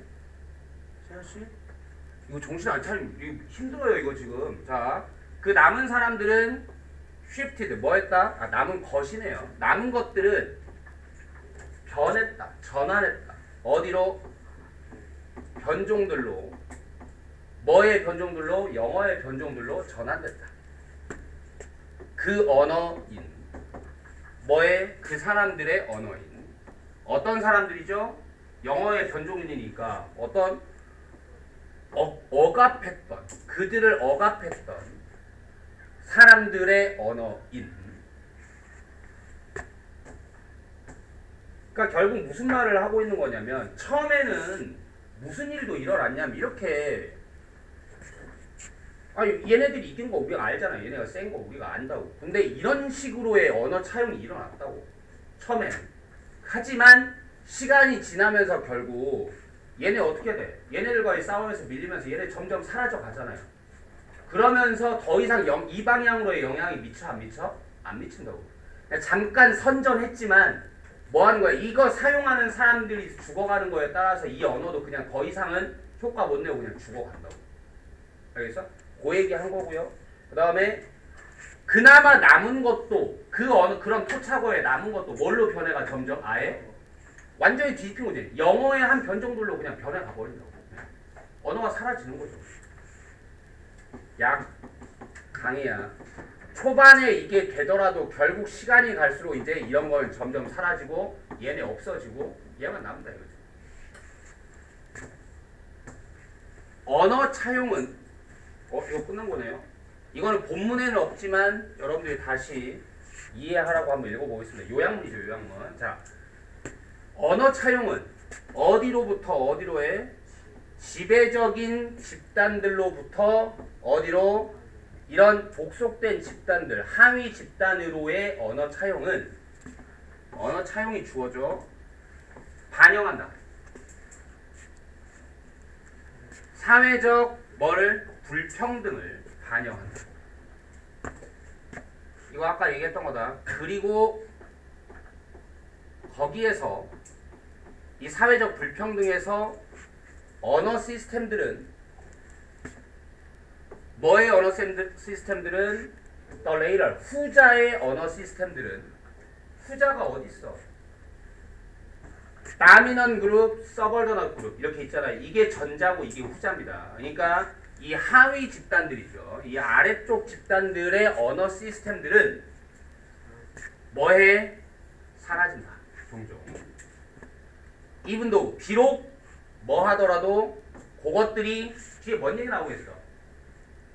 이거 정신 안 차리면 이거 힘들어요 이거 지금. 자, 그 남은 사람들은 shifted 뭐 했다? 남은 것이네요. 남은 것들은 변했다. 전환했다. 어디로? 변종들로. 뭐의 변종들로? 영어의 변종들로 전환됐다. 그 언어인. 뭐의? 그 사람들의 언어인. 어떤 사람들이죠? 영어의 변종인이니까 어떤 억압했던 그들을 억압했던 사람들의 언어인. 그러니까 결국 무슨 말을 하고 있는 거냐면 처음에는 무슨 일도 일어났냐면 이렇게 얘네들이 이긴 거 우리가 알잖아. 얘네가 센 거 우리가 안다고. 근데 이런 식으로의 언어 차용이 일어났다고 처음에는. 하지만 시간이 지나면서 결국 얘네 어떻게 돼? 얘네들과의 싸움에서 밀리면서 얘네 점점 사라져 가잖아요. 그러면서 더 이상 이 방향으로의 영향이 미쳐 안 미쳐? 안 미친다고. 그냥 잠깐 선전했지만 뭐 하는 거야? 이거 사용하는 사람들이 죽어가는 거에 따라서 이 언어도 그냥 더 이상은 효과 못 내고 그냥 죽어간다고. 알겠어? 그 얘기 한 거고요. 그 다음에 그나마 남은 것도 그 어느 그런 토착어에 남은 것도 뭘로 변해가 점점 아예 완전히 뒤집힌 거지. 영어의 한 변 정도로 그냥 변해가 버린다고. 언어가 사라지는 거죠. 약 강의야. 초반에 이게 되더라도 결국 시간이 갈수록 이제 이런 건 점점 사라지고 얘네 없어지고 얘만 남는다 이거죠. 언어 차용은 이거 끝난 거네요. 이거는 본문에는 없지만 여러분들이 다시 이해하라고 한번 읽어보겠습니다. 요약문이죠, 요약문. 자, 언어 차용은 어디로부터 어디로의 지배적인 집단들로부터 어디로 이런 복속된 집단들, 하위 집단으로의 언어 차용이 주어져 반영한다. 사회적 뭐를 불평등을 반영한다. 이거 아까 얘기했던 거다. 그리고 거기에서 이 사회적 불평등에서 언어 시스템들은 뭐의 언어 시스템들은 the later 후자의 언어 시스템들은 후자가 어디 있어? dominant group, subordinate group 이렇게 있잖아요. 이게 전자고 이게 후자입니다. 그러니까 이 하위 집단들이죠. 이 아래쪽 집단들의 언어 시스템들은 뭐해? 사라진다. 종종. even though 비록 뭐 하더라도 그것들이 뒤에 뭔 얘기 나오겠어?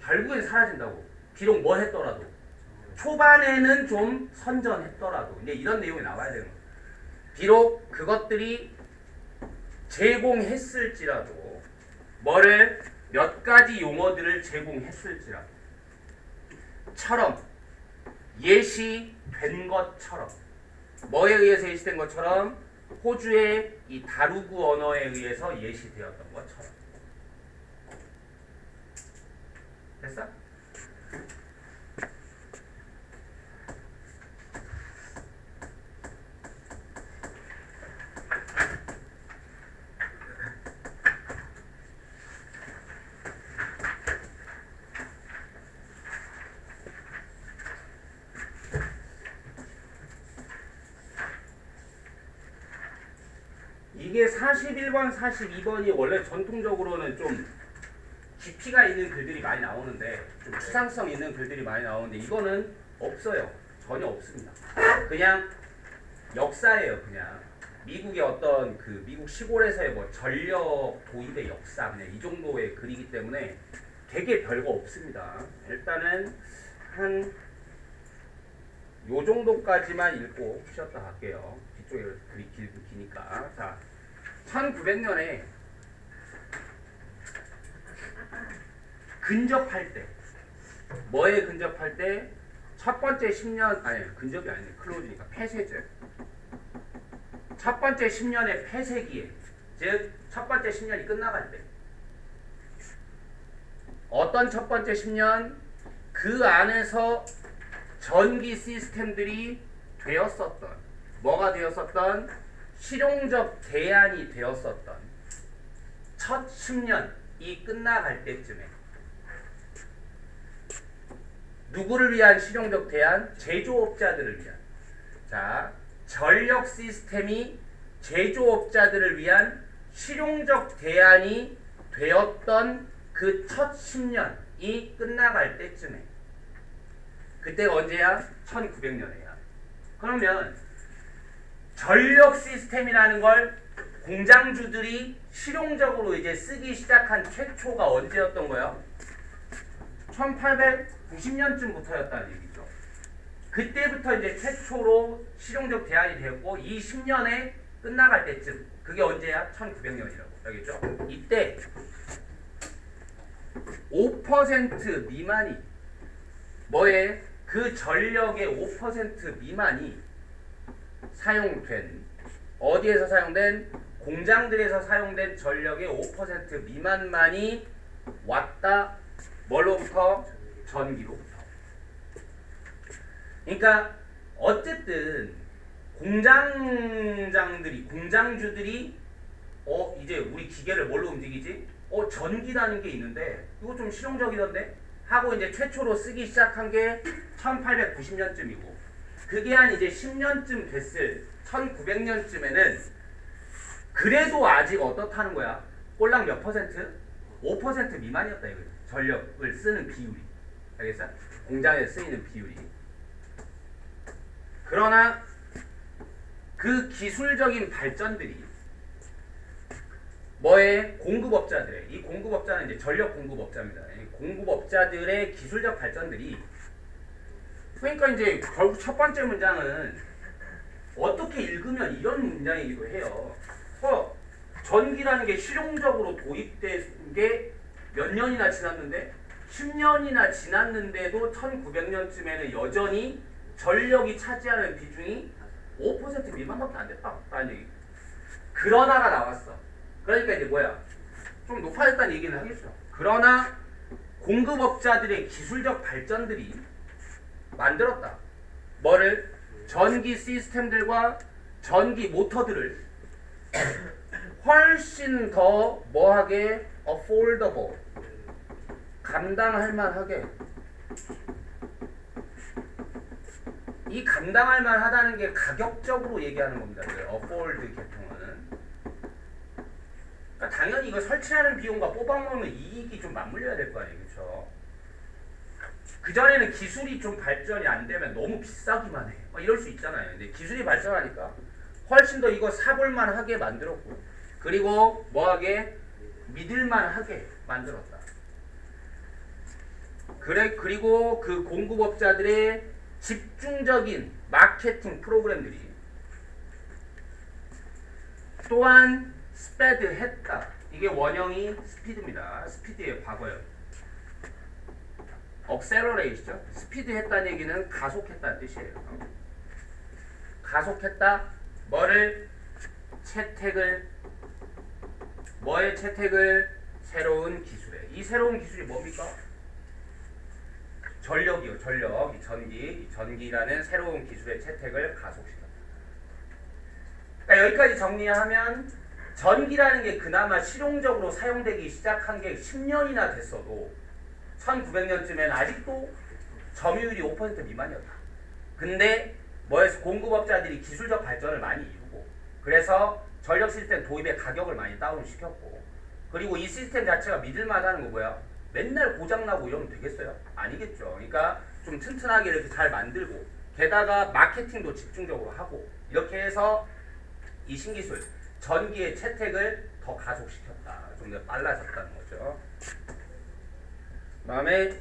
결국엔 사라진다고. 비록 뭐 했더라도. 초반에는 좀 선전했더라도. 이제 이런 내용이 나와야 되는 거예요. 비록 그것들이 제공했을지라도 뭐를 몇 가지 용어들을 제공했을지라도 처럼 예시된 것처럼 뭐에 의해서 예시된 것처럼 호주의 이 다루구 언어에 의해서 예시되었던 것처럼 됐어? 이게 41번, 42번이 원래 전통적으로는 좀 깊이가 있는 글들이 많이 나오는데 좀 추상성 있는 글들이 많이 나오는데 이거는 없어요. 전혀 없습니다. 그냥 역사예요. 그냥 미국의 어떤 그 미국 시골에서의 뭐 전력 도입의 역사 그냥 이 정도의 글이기 때문에 되게 별거 없습니다. 일단은 한 요 정도까지만 읽고 쉬었다 갈게요. 뒤쪽에 글이 기니까. 자, 1900년에 근접할 때 뭐에 근접할 때 첫 번째 10년 아니 근접이 아니네 클로즈니까 폐쇄제 첫 번째 10년의 폐쇄기에 즉 첫 번째 10년이 끝나갈 때 어떤 첫 번째 10년 그 안에서 전기 시스템들이 되었었던 뭐가 되었었던 실용적 대안이 되었었던 첫 10년이 끝나갈 때쯤에 누구를 위한 실용적 대안? 제조업자들을 위한. 자, 전력 시스템이 제조업자들을 위한 실용적 대안이 되었던 그 첫 10년이 끝나갈 때쯤에 그때가 언제야? 1900년이야. 그러면 전력 시스템이라는 걸 공장주들이 실용적으로 이제 쓰기 시작한 최초가 언제였던 거야? 1890년쯤부터였다는 얘기죠. 그때부터 이제 최초로 실용적 대안이 되었고 이 10년에 끝나갈 때쯤 그게 언제야? 1900년이라고. 알겠죠? 이때 5% 미만이 뭐에? 그 전력의 5% 미만이 사용된 어디에서 사용된? 공장들에서 사용된 전력의 5% 미만만이 왔다 뭘로부터? 전기로부터. 그러니까 어쨌든 공장주들이 이제 우리 기계를 뭘로 움직이지? 전기라는 게 있는데 이거 좀 실용적이던데? 하고 이제 최초로 쓰기 시작한 게 1890년쯤이고 그게 한 이제 10년쯤 됐을 1900년쯤에는 그래도 아직 어떻다는 거야? 꼴랑 몇 퍼센트? 5% 미만이었다 이거. 전력을 쓰는 비율이. 알겠어? 공장에 쓰이는 비율이. 그러나 그 기술적인 발전들이 뭐의 공급업자들의 이 공급업자는 이제 전력 공급업자입니다. 이 공급업자들의 기술적 발전들이 그러니까 이제 결국 첫 번째 문장은 어떻게 읽으면 이런 문장이기도 해요. 전기라는 게 실용적으로 도입된 게 몇 년이나 지났는데 10년이나 지났는데도 1900년쯤에는 여전히 전력이 차지하는 비중이 5% 미만밖에 안 됐다라는 얘기. 그러나가 나왔어. 그러니까 이제 뭐야? 좀 높아졌다는 얘기는 하겠죠. 그러나 공급업자들의 기술적 발전들이 만들었다. 뭐를? 전기 시스템들과 전기 모터들을 훨씬 더 뭐하게? affordable. 감당할 만하게. 이 감당할 만하다는 게 가격적으로 얘기하는 겁니다. afford 계통은. 그러니까 당연히 이거 설치하는 비용과 뽑아먹는 이익이 좀 맞물려야 될 거 아니에요. 그렇죠? 그전에는 기술이 좀 발전이 안 되면 너무 비싸기만 해. 이럴 수 있잖아요. 근데 기술이 발전하니까 훨씬 더 이거 사볼만하게 만들었고 그리고 뭐하게? 믿을만하게 만들었다. 그리고 그 공급업자들의 집중적인 마케팅 프로그램들이 또한 스페드 했다. 이게 원형이 스피드입니다. 스피드의 과거형. 억셀러레이트죠. 스피드 했다는 얘기는 가속했다는 뜻이에요. 가속했다. 뭐를? 채택을. 뭐의 채택을? 새로운 기술에. 이 새로운 기술이 뭡니까? 전력이요. 전력. 이 전기라는 새로운 기술의 채택을 가속시켰다. 그러니까 여기까지 정리하면 전기라는 게 그나마 실용적으로 사용되기 시작한 게 10년이나 됐어도 1900년쯤에는 아직도 점유율이 5% 미만이었다. 근데 뭐에서 공급업자들이 기술적 발전을 많이 이루고 그래서 전력 시스템 도입의 가격을 많이 다운시켰고 그리고 이 시스템 자체가 믿을만하다는 거 뭐야? 맨날 고장나고 이러면 되겠어요? 아니겠죠. 그러니까 좀 튼튼하게 이렇게 잘 만들고 게다가 마케팅도 집중적으로 하고 이렇게 해서 이 신기술 전기의 채택을 더 가속시켰다. 좀 더 빨라졌다는 거죠. 그 다음에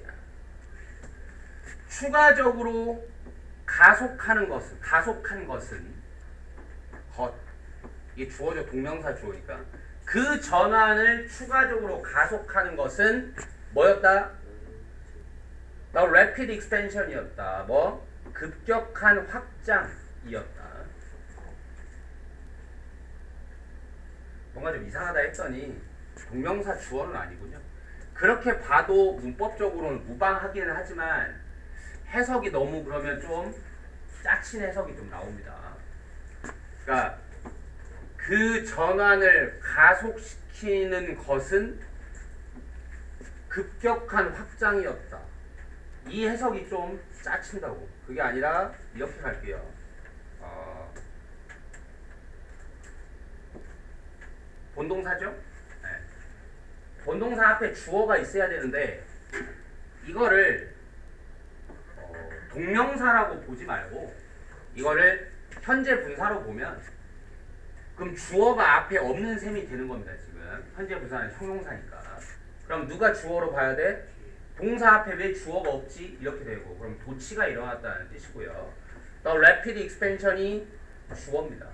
추가적으로 가속한 것은 이게 주어죠. 동명사 주어니까 그 전환을 추가적으로 가속하는 것은 뭐였다? rapid expansion이었다. 뭐? 급격한 확장이었다. 뭔가 좀 이상하다 했더니 동명사 주어는 아니군요. 그렇게 봐도 문법적으로는 무방하기는 하지만 해석이 너무 그러면 좀 짜친 해석이 좀 나옵니다. 그러니까 그 전환을 가속시키는 것은 급격한 확장이었다. 이 해석이 좀 짜친다고. 그게 아니라 이렇게 갈게요. 본동사죠? 네. 본동사 앞에 주어가 있어야 되는데 이거를 동명사라고 보지 말고 이거를 현재 분사로 보면 그럼 주어가 앞에 없는 셈이 되는 겁니다. 지금 현재 분사는 형용사니까. 그럼 누가 주어로 봐야 돼? 동사 앞에 왜 주어가 없지? 이렇게 되고 그럼 도치가 일어났다는 뜻이고요. 또 rapid expansion이 주어입니다.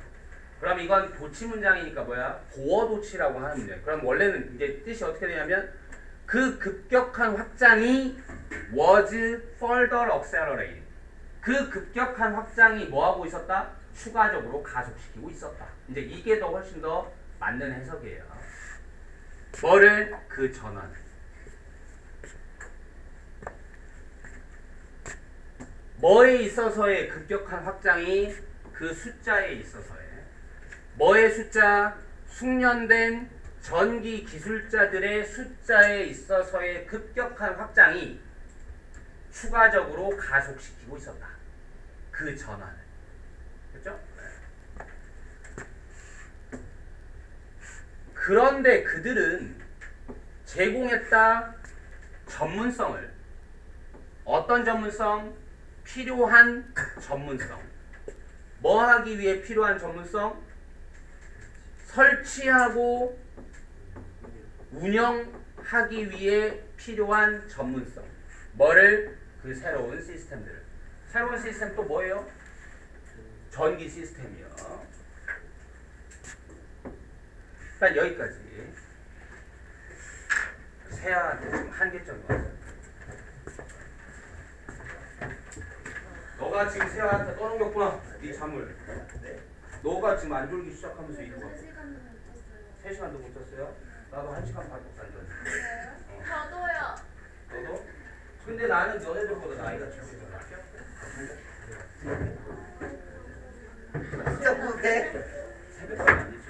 그럼 이건 도치 문장이니까 뭐야? 보어 도치라고 하는 문장. 그럼 원래는 이제 뜻이 어떻게 되냐면 그 급격한 확장이 was further accelerated. 그 급격한 확장이 뭐하고 있었다? 추가적으로 가속시키고 있었다. 이제 이게 더 훨씬 더 맞는 해석이에요. 뭐를? 그 전환. 뭐에 있어서의 급격한 확장이 그 숫자에 있어서의 뭐의 숫자? 숙련된 전기 기술자들의 숫자에 있어서의 급격한 확장이 추가적으로 가속시키고 있었다. 그 전환을. 그렇죠? 그런데 그들은 제공했다 전문성을. 어떤 전문성? 필요한 전문성. 뭐 하기 위해 필요한 전문성? 설치하고 운영하기 위해 필요한 전문성. 뭐를? 그 새로운 시스템들을. 새로운 시스템 또 뭐예요? 전기 시스템이요. 일단 여기까지. 세아한테 지금 한계점이 왔어요. 너가 지금 세아한테 떠넘겼구나. 네 잠을. 너가 지금 안 졸기 시작하면서 이거 3시간도 못 잤어요. 3시간도 못 잤어요? 나도 1시간 반 못 잤는데. 저도요. 너도? 근데 나는 너네들보다 나이가 적잖아. 진짜 못해. 새벽까지 안 있지.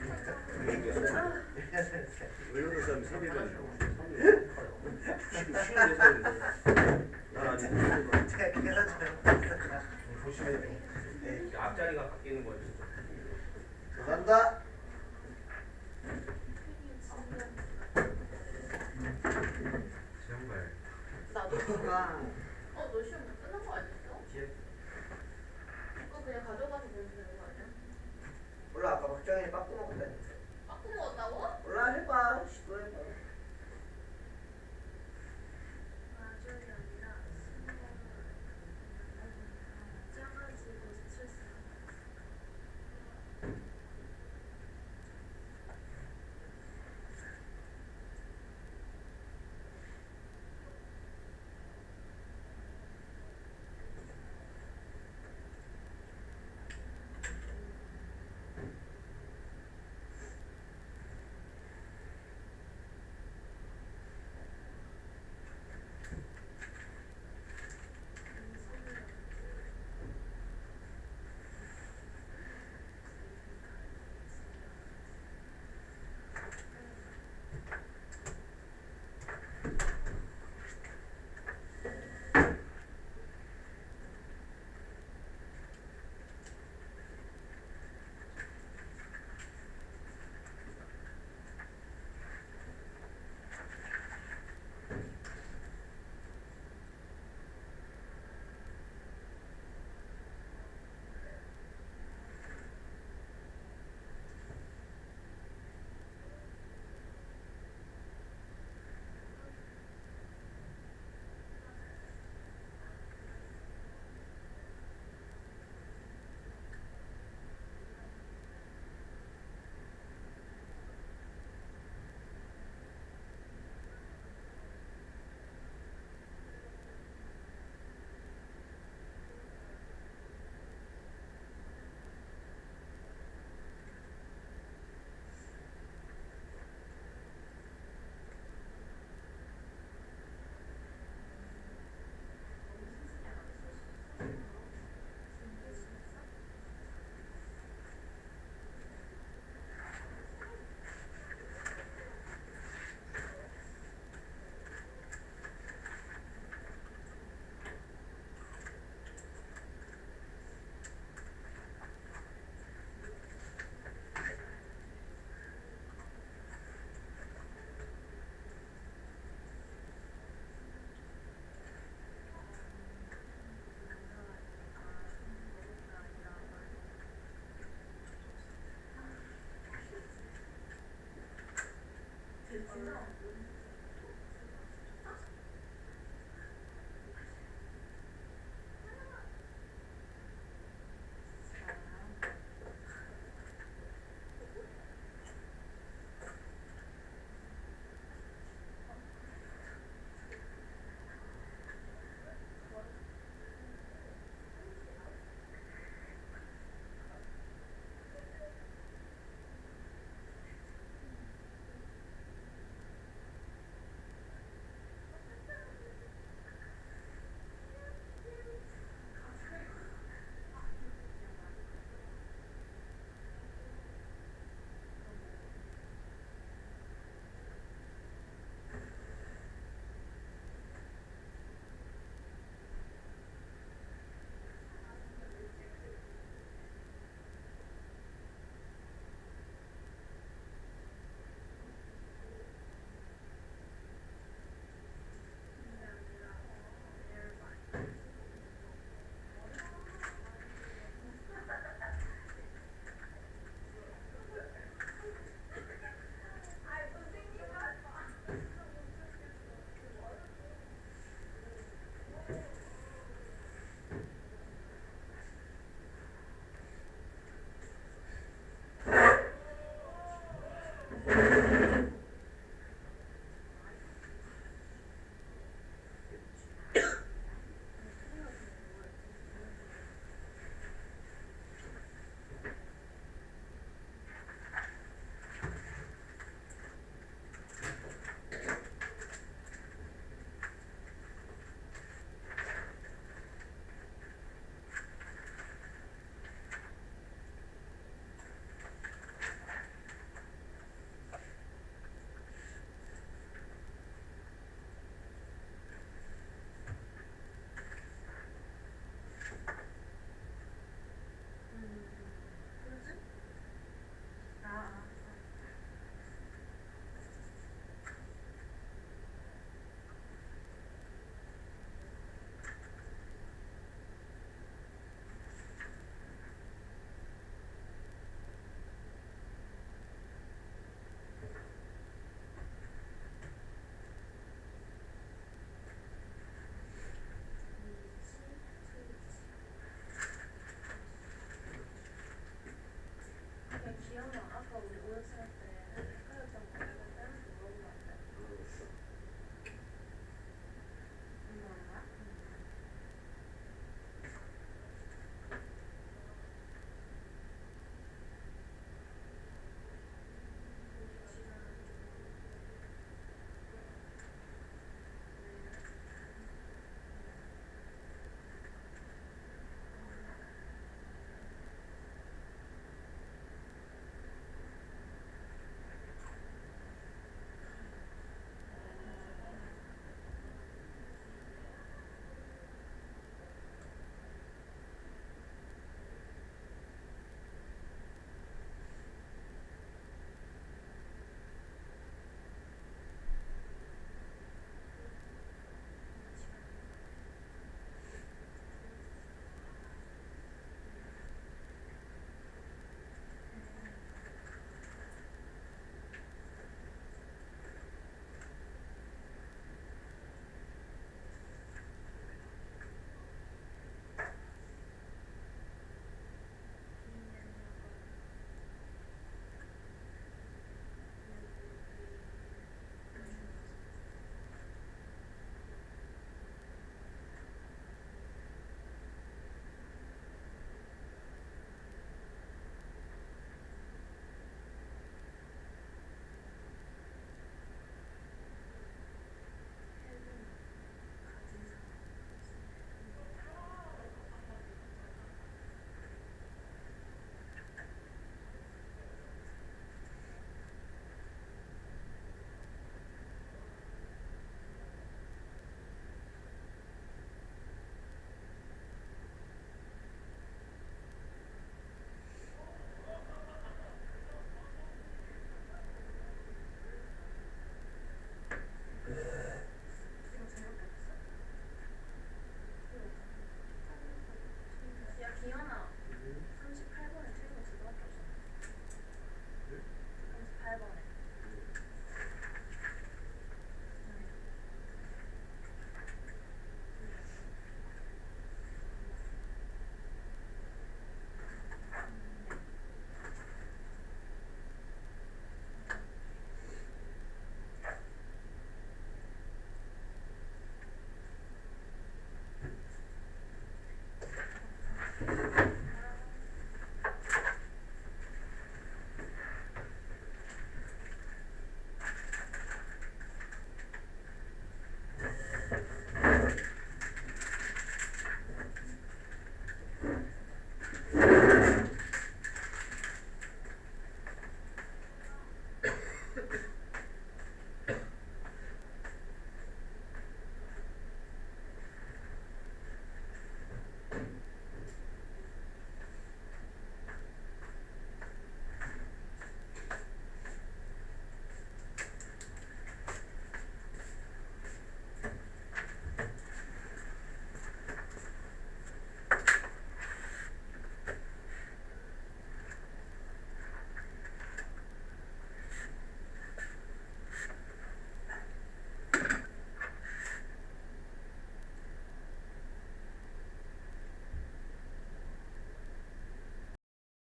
외로운 사람이 새벽에 쉬는 데서 난 아직 제가 계산 좀 조심해야 돼. 앞자리가 바뀌는 건 진짜. 죄송합니다. 정말 나도. 아, 너 시험 못 끝난 거 아니었어? 그거 그냥 가져가서 보면 되는 거 아니야? 몰라 아까 박정현이 빠꾸 먹었다니까. 빠꾸 먹었다고? 몰라 해봐.